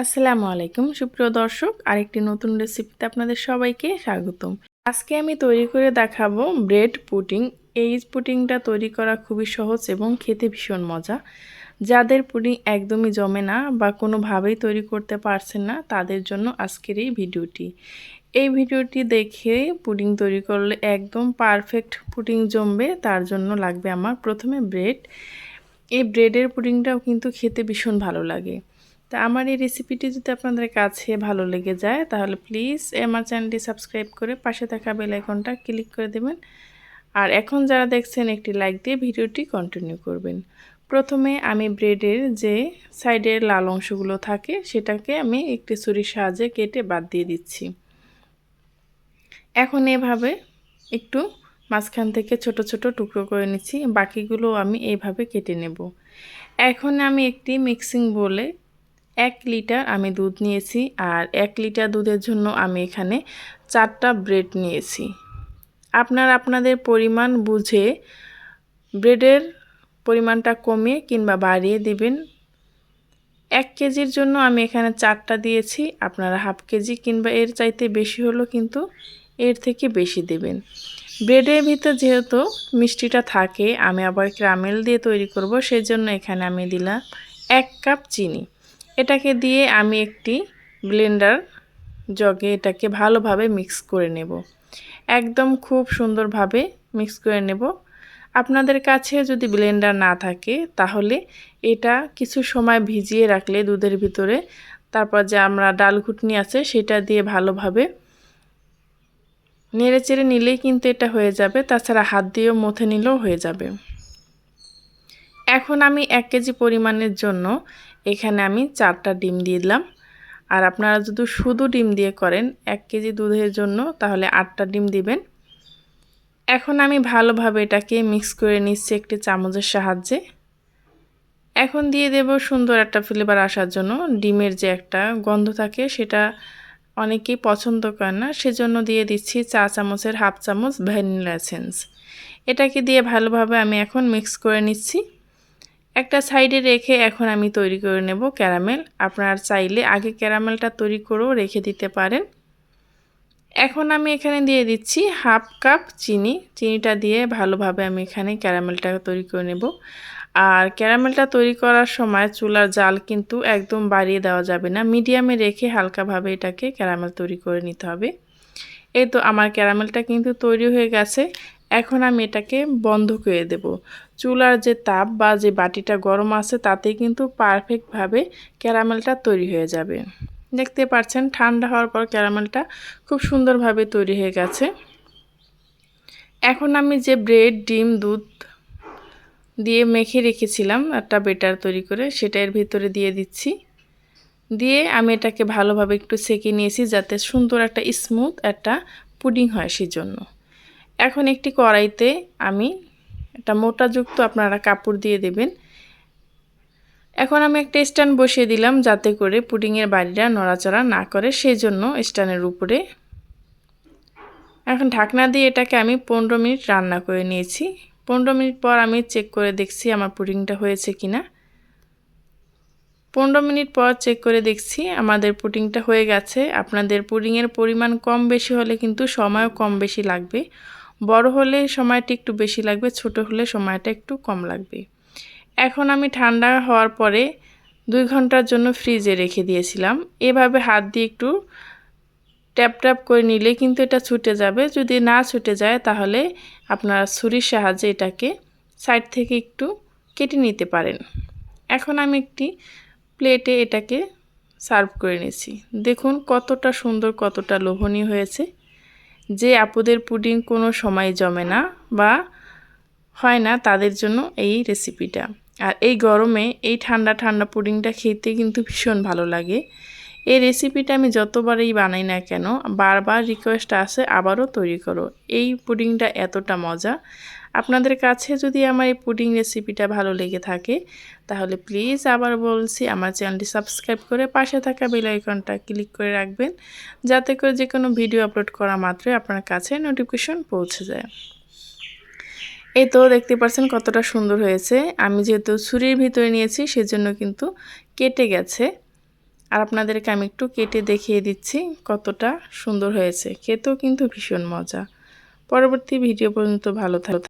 আসসালামু আলাইকুম সুপ্রিয় দর্শক, আরেকটি নতুন রেসিপিতে আপনাদের সবাইকে স্বাগতম। আজকে আমি তৈরি করে দেখাবো ব্রেড পুডিং। এই পুডিংটা তৈরি করা খুবই সহজ এবং খেতে ভীষণ মজা। যাদের পুডিং একদমই জমে না বা কোনোভাবেই তৈরি করতে পারছেন না, তাদের জন্য আজকের এই ভিডিওটি। এই ভিডিওটি দেখে পুডিং তৈরি করলে একদম পারফেক্ট পুডিং জমবে। তার জন্য লাগবে আমার প্রথমে ব্রেড। এই ব্রেডের পুডিংটাও কিন্তু খেতে ভীষণ ভালো লাগে। তা আমার এই রেসিপিটি যদি আপনাদের কাছে ভালো লেগে যায়, তাহলে প্লিজ আমার চ্যানেলটি সাবস্ক্রাইব করে পাশে থাকা বেল আইকনটা ক্লিক করে দেবেন। আর এখন যারা দেখছেন একটি লাইক দিয়ে ভিডিওটি কন্টিনিউ করবেন। প্রথমে আমি ব্রেডের যে সাইডের লাল অংশগুলো থাকে সেটাকে আমি একটি ছুরির সাহায্যে কেটে বাদ দিয়ে দিচ্ছি। এখন এভাবে একটু মাঝখান থেকে ছোট ছোট টুকরো করে নিচ্ছি, বাকিগুলো আমি এইভাবে কেটে নেব। এখন আমি একটি মিক্সিং বোলে 1 লিটার আমি দুধ নিয়েছি, আর 1 লিটার দুধের জন্য আমি এখানে 4টা ব্রেড নিয়েছি। আপনারা আপনাদের পরিমাণ বুঝে ব্রেডের পরিমাণটা কমিয়ে কিংবা বাড়িয়ে দিবেন। 1 কেজির জন্য আমি এখানে 4টা দিয়েছি, আপনারা হাফ কেজি কিংবা এর চাইতে বেশি হলো কিন্তু এর থেকে বেশি দেবেন। ব্রেডের ভিতর যেহেতু মিষ্টিটা থাকে, আমি আবার ক্যারামেল দিয়ে তৈরি করব, সেজন্য এখানে আমি দিলাম 1 কাপ চিনি। এটাকে দিয়ে আমি একটি ব্লেন্ডার জগে এটাকে ভালোভাবে মিক্স করে নেব। একদম খুব সুন্দরভাবে মিক্স করে নেব। আপনাদের কাছে যদি ব্লেন্ডার না থাকে, তাহলে এটা কিছু সময় ভিজিয়ে রাখলে দুধের ভিতরে, তারপর যে আমরা ডাল ঘুটনি আছে সেটা দিয়ে ভালোভাবে নেড়েচেড়ে নিলেই কিন্তু এটা হয়ে যাবে। তাছাড়া হাত দিয়েও মথে নিলেও হয়ে যাবে। এখন আমি 1 কেজি পরিমাণের জন্য এখানে আমি 4টা ডিম দিয়ে দিলাম। আর আপনারা যদি শুধু ডিম দিয়ে করেন 1 কেজি দুধের জন্য, তাহলে 8টা ডিম দিবেন। এখন আমি ভালোভাবে এটাকে মিক্স করে নিচ্ছি একটি চামচের সাহায্যে। এখন দিয়ে দেব সুন্দর একটা ফ্লেভার আসার জন্য। ডিমের যে একটা গন্ধ থাকে সেটা অনেকেই পছন্দ করে না, সেজন্য দিয়ে দিচ্ছি চা চামচের হাফ চামচ ভ্যানিলা এসেন্স। এটাকে দিয়ে ভালোভাবে আমি এখন মিক্স করে নিচ্ছি। একটা সাইডে রেখে এখন আমি তৈরি করে নেব ক্যারামেল। আপনারা চাইলে আগে ক্যারামেলটা তৈরি করেও রেখে দিতে পারেন। এখন আমি এখানে দিয়ে দিচ্ছি হাফ কাপ চিনি। চিনিটা দিয়ে ভালোভাবে আমি এখানে ক্যারামেলটা তৈরি করে নেব। আর ক্যারামেলটা তৈরি করার সময় চুলার জাল কিন্তু একদম বাড়িয়ে দেওয়া যাবে না, মিডিয়ামে রেখে হালকাভাবে এটাকে ক্যারামেল তৈরি করে নিতে হবে। এই তো আমার ক্যারামেলটা কিন্তু তৈরি হয়ে গেছে। এখন আমি এটাকে বন্ধ করে দেব। চুলার যে তাপ বা যে বাটিটা গরম আছে তাতেই কিন্তু পারফেক্টভাবে ক্যারামেলটা তৈরি হয়ে যাবে। দেখতে পাচ্ছেন ঠান্ডা হওয়ার পর ক্যারামেলটা খুব সুন্দরভাবে তৈরি হয়ে গেছে। এখন আমি যে ব্রেড, ডিম, দুধ দিয়ে মেখে রেখেছিলাম একটা ব্যাটার তৈরি করে, সেটা এর ভিতরে দিয়ে দিচ্ছি। দিয়ে আমি এটাকে ভালোভাবে একটু সেঁকে নিয়েছি যাতে সুন্দর একটা স্মুথ একটা পুডিং হয় সেজন্য। এখন একটি কড়াইতে আমি একটা মোটাযুক্ত আপনারা কাপড় দিয়ে দেবেন। এখন আমি একটা স্ট্যান্ড বসিয়ে দিলাম যাতে করে পুডিংয়ের বাড়িটা নড়াচড়া না করে, সেই জন্য স্ট্যান্ডের উপরে। এখন ঢাকনা দিয়ে এটাকে আমি 15 মিনিট রান্না করে নিয়েছি। 15 মিনিট পর আমি চেক করে দেখছি আমার পুডিংটা হয়েছে কিনা। 15 মিনিট পর চেক করে দেখছি আমাদের পুডিংটা হয়ে গেছে। আপনাদের পুডিংয়ের পরিমাণ কম বেশি হলে কিন্তু সময়ও কম বেশি লাগবে। বড় হলে সময়টা একটু বেশি লাগবে, ছোট হলে সময়টা একটু কম লাগবে। এখন আমি ঠান্ডা হওয়ার পরে 2 ঘন্টার জন্য ফ্রিজে রেখে দিয়েছিলাম। এভাবে হাত দিয়ে একটু ট্যাপ ট্যাপ করে নিলে কিন্তু এটা ছুটে যাবে। যদি না ছুটে যায় তাহলে আপনারা ছুরির সাহায্যে এটাকে সাইড থেকে একটু কেটে নিতে পারেন। এখন আমি একটি প্লেটে এটাকে সার্ভ করে নিয়েছি। দেখুন কতটা সুন্দর, কতটা লোভনীয় হয়েছে। যে আপুদের পুডিং কোনো সময় জমে না বা হয় না, তাদের জন্য এই রেসিপিটা। আর এই গরমে এই ঠান্ডা ঠান্ডা পুডিংটা খেতে কিন্তু ভীষণ ভালো লাগে। এই রেসিপিটা আমি যতবারই বানাই না কেন বারবার রিকোয়েস্ট আসে আবারও তৈরি করো। এই পুডিংটা এতটা মজা। আপনাদের কাছে যদি আমার এই পুডিং রেসিপিটা ভালো লেগে থাকে, তাহলে প্লিজ আবার বলছি আমার চ্যানেলটি সাবস্ক্রাইব করে পাশে থাকা বেল আইকনটা ক্লিক করে রাখবেন, যাতে করে যে কোনো ভিডিও আপলোড করা মাত্রই আপনার কাছে নোটিফিকেশন পৌঁছে যায়। এই তো দেখতে পাচ্ছেন কতটা সুন্দর হয়েছে। আমি যেহেতু ছুরির ভিতরে নিয়েছি সেজন্য কিন্তু কেটে গেছে। আর আপনাদেরকে আমি একটু কেটে দেখিয়ে দিচ্ছি কতটা সুন্দর হয়েছে, খেতেও কিন্তু ভীষণ মজা। পরবর্তী ভিডিও পর্যন্ত ভালো থাকবেন।